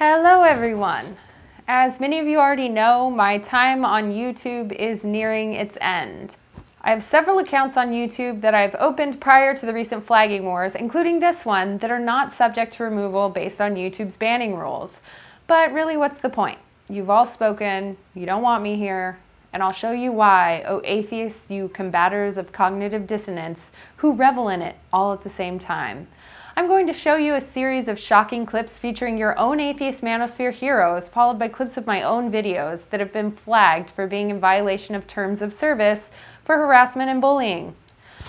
Hello everyone! As many of you already know, my time on YouTube is nearing its end. I have several accounts on YouTube that I've opened prior to the recent flagging wars, including this one, that are not subject to removal based on YouTube's banning rules. But really, what's the point? You've all spoken, you don't want me here, and I'll show you why, oh atheists, you combaters of cognitive dissonance, who revel in it all at the same time. I'm going to show you a series of shocking clips featuring your own atheist manosphere heroes, followed by clips of my own videos that have been flagged for being in violation of terms of service for harassment and bullying.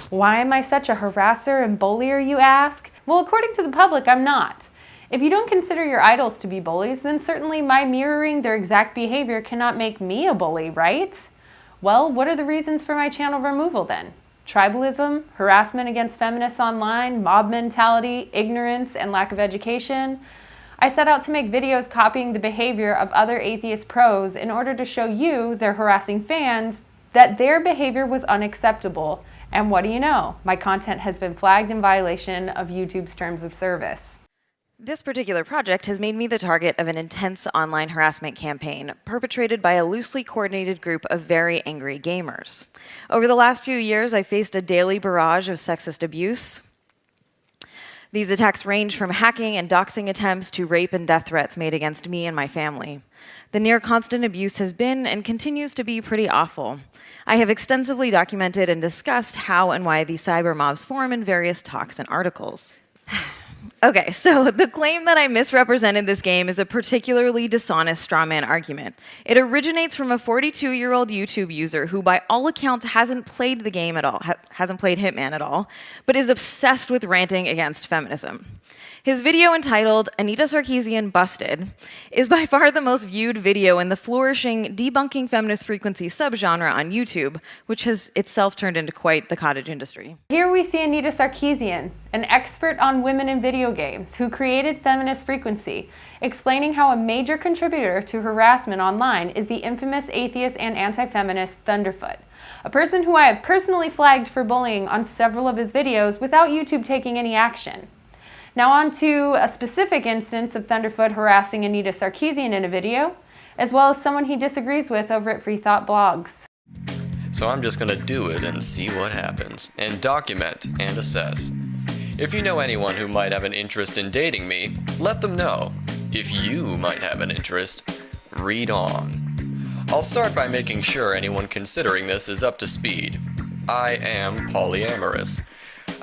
Why am I such a harasser and bullier, you ask? Well, according to the public, I'm not. If you don't consider your idols to be bullies, then certainly my mirroring their exact behavior cannot make me a bully, right? Well, what are the reasons for my channel removal then? Tribalism, harassment against feminists online, mob mentality, ignorance, and lack of education. I set out to make videos copying the behavior of other atheist pros in order to show you, their harassing fans, that their behavior was unacceptable. And what do you know? My content has been flagged in violation of YouTube's terms of service. This particular project has made me the target of an intense online harassment campaign perpetrated by a loosely coordinated group of very angry gamers. Over the last few years, I faced a daily barrage of sexist abuse. These attacks range from hacking and doxing attempts to rape and death threats made against me and my family. The near-constant abuse has been and continues to be pretty awful. I have extensively documented and discussed how and why these cyber mobs form in various talks and articles. Okay, so the claim that I misrepresented this game is a particularly dishonest strawman argument. It originates from a 42-year-old YouTube user who, by all accounts, hasn't played the game at all, hasn't played Hitman at all, but is obsessed with ranting against feminism. His video entitled, Anita Sarkeesian Busted, is by far the most viewed video in the flourishing debunking feminist frequency subgenre on YouTube, which has itself turned into quite the cottage industry. Here we see Anita Sarkeesian, an expert on women in video games who created feminist frequency, explaining how a major contributor to harassment online is the infamous atheist and anti-feminist Thunderfoot, a person who I have personally flagged for bullying on several of his videos without YouTube taking any action. Now on to a specific instance of Thunderfoot harassing Anita Sarkeesian in a video, as well as someone he disagrees with over at Free Thought Blogs. So I'm just gonna do it and see what happens, and document and assess. If you know anyone who might have an interest in dating me, let them know. If you might have an interest, read on. I'll start by making sure anyone considering this is up to speed. I am polyamorous.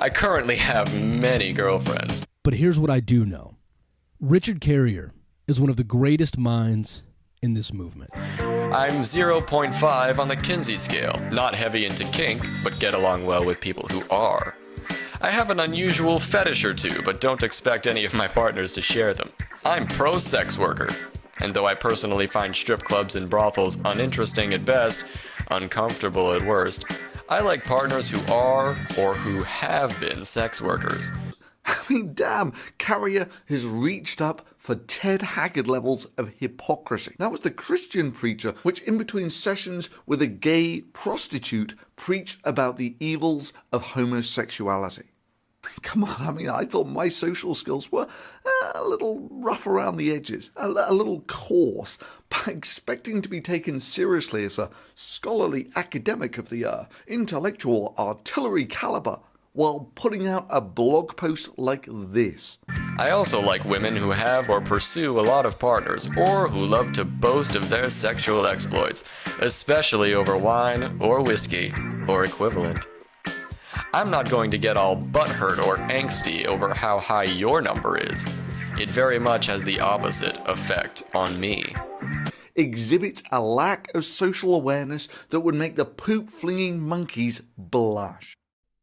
I currently have many girlfriends. But here's what I do know. Richard Carrier is one of the greatest minds in this movement. I'm 0.5 on the Kinsey scale, not heavy into kink, but get along well with people who are. I have an unusual fetish or two, but don't expect any of my partners to share them. I'm pro-sex worker, and though I personally find strip clubs and brothels uninteresting at best, uncomfortable at worst, I like partners who are or who have been sex workers. I mean, damn, Carrier has reached up for Ted Haggard levels of hypocrisy. That was the Christian preacher which in between sessions with a gay prostitute preached about the evils of homosexuality. Come on, I mean, I thought my social skills were a little rough around the edges, a little coarse, but expecting to be taken seriously as a scholarly academic of the intellectual artillery caliber while putting out a blog post like this. I also like women who have or pursue a lot of partners, or who love to boast of their sexual exploits, especially over wine or whiskey or equivalent. I'm not going to get all butthurt or angsty over how high your number is. It very much has the opposite effect on me. Exhibits a lack of social awareness that would make the poop-flinging monkeys blush.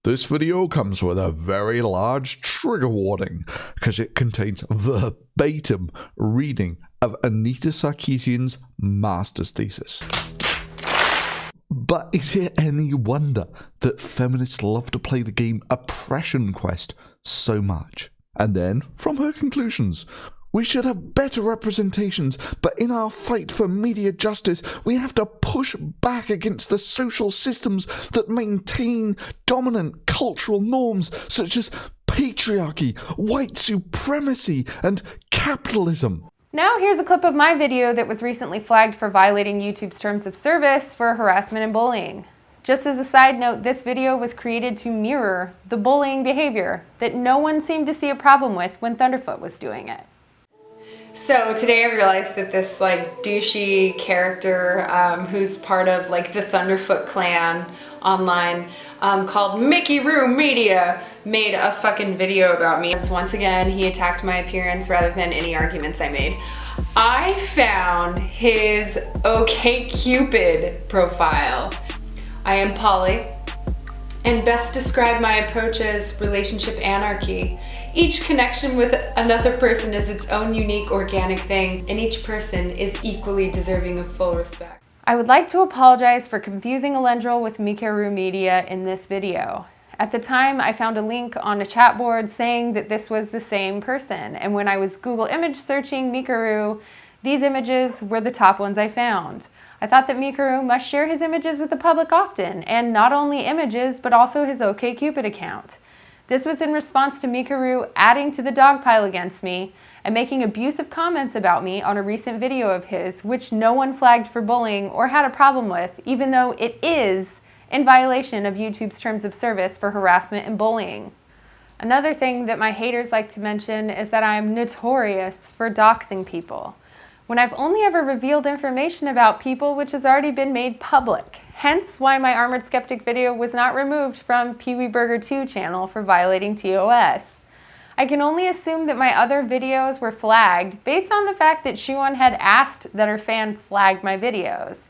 This video comes with a very large trigger warning because it contains verbatim reading of Anita Sarkeesian's master's thesis. But is it any wonder that feminists love to play the game Oppression Quest so much? And then, from her conclusions, we should have better representations, but in our fight for media justice, we have to push back against the social systems that maintain dominant cultural norms such as patriarchy, white supremacy, and capitalism. Now here's a clip of my video that was recently flagged for violating YouTube's terms of service for harassment and bullying. Just as a side note, this video was created to mirror the bullying behavior that no one seemed to see a problem with when Thunderfoot was doing it. So today I realized that this douchey character who's part of the Thunderfoot clan online called Mickey Roo Media made a fucking video about me. Once again, he attacked my appearance rather than any arguments I made. I found his OkCupid profile. I am poly and best describe my approach as relationship anarchy. Each connection with another person is its own unique organic thing, and each person is equally deserving of full respect. I would like to apologize for confusing Alendril with Mikaru Media in this video. At the time, I found a link on a chat board saying that this was the same person, and when I was Google image searching Mikaru, these images were the top ones I found. I thought that Mikaru must share his images with the public often, and not only images, but also his OkCupid account. This was in response to Mikaru adding to the dogpile against me and making abusive comments about me on a recent video of his, which no one flagged for bullying or had a problem with, even though it is in violation of YouTube's terms of service for harassment and bullying. Another thing that my haters like to mention is that I'm notorious for doxing people, when I've only ever revealed information about people which has already been made public. Hence why my Armored Skeptic video was not removed from Pee Wee Burger 2 channel for violating TOS. I can only assume that my other videos were flagged based on the fact that Shuon had asked that her fan flag my videos.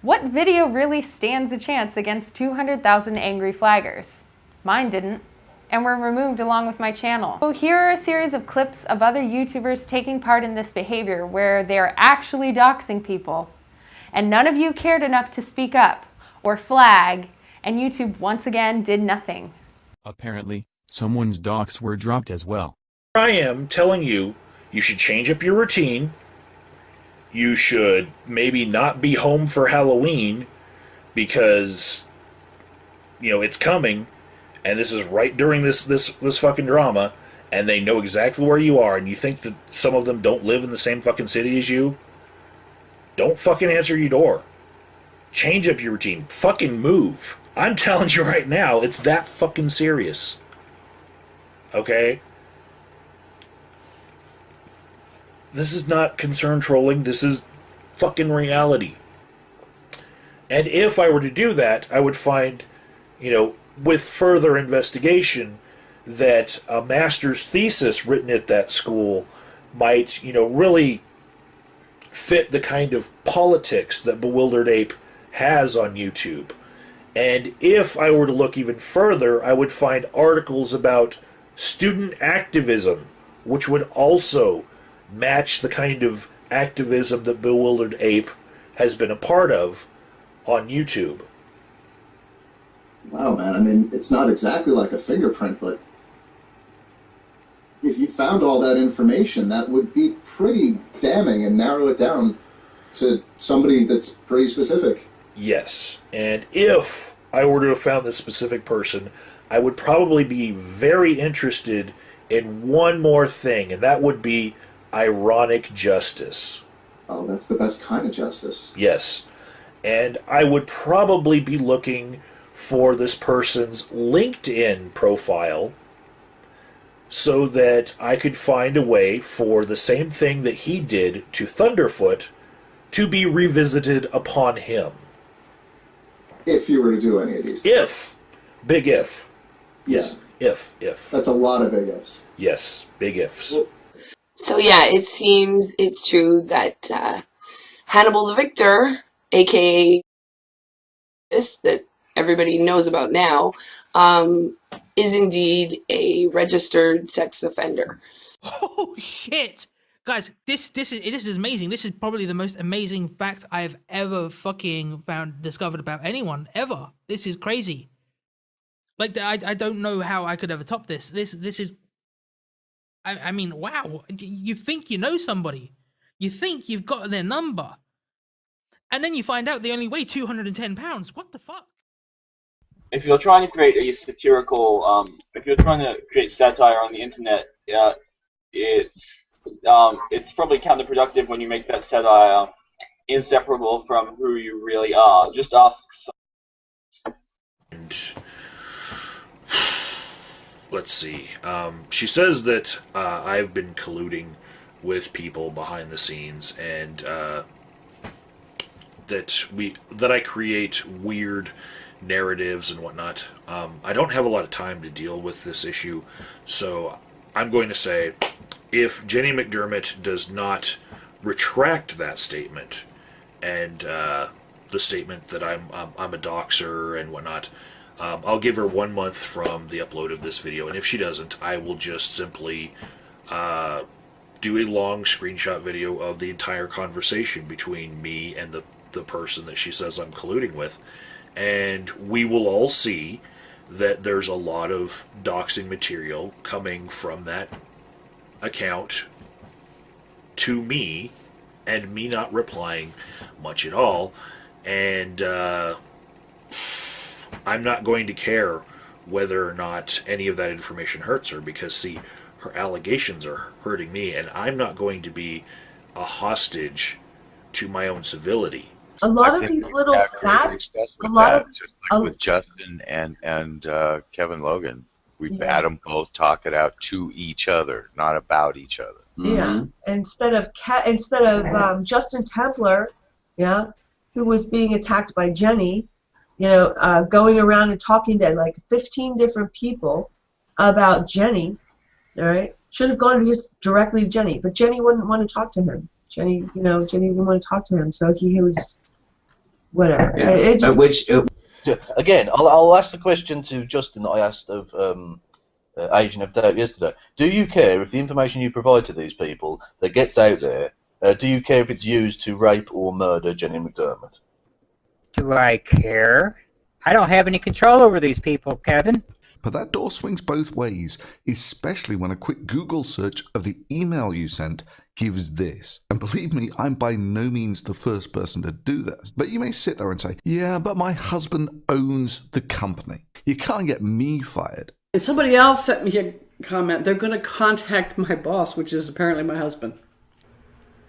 What video really stands a chance against 200,000 angry flaggers? Mine didn't, and were removed along with my channel. So here are a series of clips of other YouTubers taking part in this behavior where they are actually doxing people. And none of you cared enough to speak up or flag, and YouTube once again did nothing. Apparently, someone's docs were dropped as well. I am telling you, you should change up your routine. You should maybe not be home for Halloween because, it's coming. And this is right during this fucking drama, and they know exactly where you are, and you think that some of them don't live in the same fucking city as you? Don't fucking answer your door. Change up your routine. Fucking move. I'm telling you right now, it's that fucking serious. Okay? This is not concern trolling, this is fucking reality. And if I were to do that, I would find, with further investigation, that a master's thesis written at that school might, really fit the kind of politics that Bewildered Ape has on YouTube. And if I were to look even further, I would find articles about student activism, which would also match the kind of activism that Bewildered Ape has been a part of on YouTube. Wow, man, I mean, it's not exactly like a fingerprint, but if you found all that information, that would be pretty damning and narrow it down to somebody that's pretty specific. Yes, and if I were to have found this specific person, I would probably be very interested in one more thing, and that would be ironic justice. Oh, that's the best kind of justice. Yes, and I would probably be looking for this person's LinkedIn profile so that I could find a way for the same thing that he did to Thunderfoot to be revisited upon him. If you were to do any of these. If. Big if. Yes. Yeah. If. That's a lot of big ifs. Yes. Big ifs. So yeah, it seems it's true that Hannibal the Victor, aka this that everybody knows about now, is indeed a registered sex offender. Oh shit! Guys, this is amazing. This is probably the most amazing fact I've ever fucking discovered about anyone ever. This is crazy. Like, I don't know how I could ever top this. This is. I mean, wow. You think you know somebody, you think you've got their number, and then you find out they only weigh 210 pounds. What the fuck? If you're trying to create a satirical, if you're trying to create satire on the internet, it's it's probably counterproductive when you make that set inseparable from who you really are. Just ask. And let's see. She says that I've been colluding with people behind the scenes, and that I create weird narratives and whatnot. I don't have a lot of time to deal with this issue, so I'm going to say, if Jenny McDermott does not retract that statement, and the statement that I'm a doxer and whatnot, I'll give her 1 month from the upload of this video, and if she doesn't, I will just simply do a long screenshot video of the entire conversation between me and the person that she says I'm colluding with, and we will all see that there's a lot of doxing material coming from that account to me, and me not replying much at all, and I'm not going to care whether or not any of that information hurts her, because, see, her allegations are hurting me, and I'm not going to be a hostage to my own civility. A lot of these little spats, with Justin and Kevin Logan, we had them both talk it out to each other, not about each other. Yeah, instead of Justin Templer, yeah, who was being attacked by Jenny, going around and talking to like 15 different people about Jenny. All right, should have gone to just directly to Jenny, but Jenny wouldn't want to talk to him. Jenny didn't want to talk to him, so he was whatever. Yeah. Again, I'll ask the question to Justin that I asked of Agent of Doubt yesterday. Do you care if the information you provide to these people that gets out there, do you care if it's used to rape or murder Jenny McDermott? Do I care? I don't have any control over these people, Kevin. But that door swings both ways, especially when a quick Google search of the email you sent gives this. And believe me, I'm by no means the first person to do this. But you may sit there and say, yeah, but my husband owns the company. You can't get me fired. And somebody else sent me a comment. They're going to contact my boss, which is apparently my husband.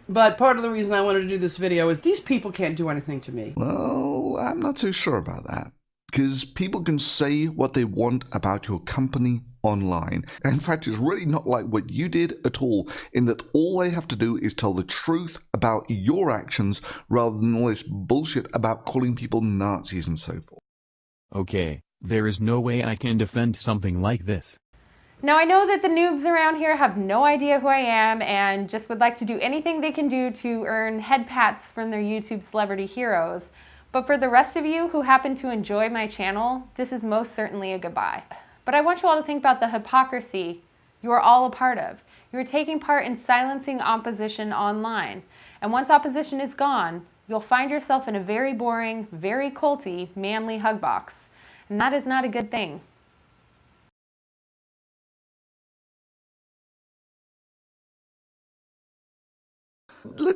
But part of the reason I wanted to do this video is these people can't do anything to me. Well, I'm not too sure about that. Because people can say what they want about your company online. In fact, it's really not like what you did at all, in that all they have to do is tell the truth about your actions rather than all this bullshit about calling people Nazis and so forth. Okay, there is no way I can defend something like this. Now, I know that the noobs around here have no idea who I am and just would like to do anything they can do to earn head pats from their YouTube celebrity heroes. But for the rest of you who happen to enjoy my channel, this is most certainly a goodbye. But I want you all to think about the hypocrisy you are all a part of. You are taking part in silencing opposition online. And once opposition is gone, you'll find yourself in a very boring, very culty, manly hug box. And that is not a good thing.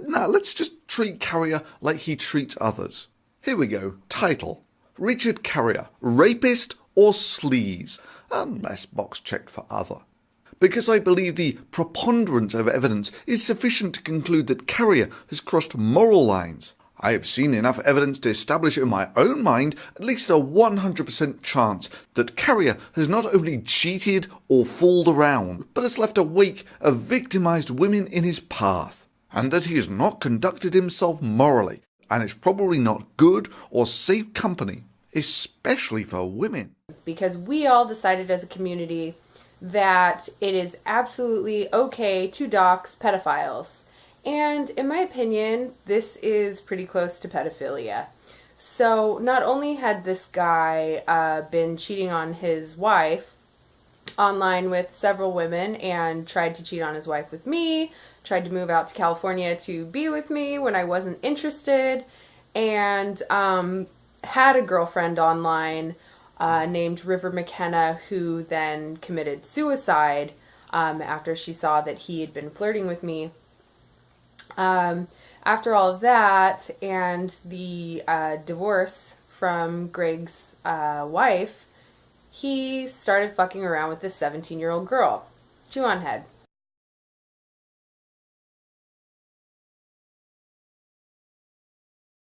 Now, let's just treat Carrier like he treats others. Here we go. Title: Richard Carrier, rapist or sleaze? Unless box checked for other. Because I believe the preponderance of evidence is sufficient to conclude that Carrier has crossed moral lines. I have seen enough evidence to establish in my own mind at least a 100% chance that Carrier has not only cheated or fooled around, but has left a wake of victimized women in his path, and that he has not conducted himself morally, and is probably not good or safe company, especially for women. Because we all decided as a community that it is absolutely okay to dox pedophiles. And in my opinion, this is pretty close to pedophilia. So not only had this guy been cheating on his wife online with several women and tried to cheat on his wife with me, tried to move out to California to be with me when I wasn't interested, and had a girlfriend online named River McKenna, who then committed suicide after she saw that he had been flirting with me. After all of that and the divorce from Greg's wife, he started fucking around with this 17-year-old girl. Chew on head.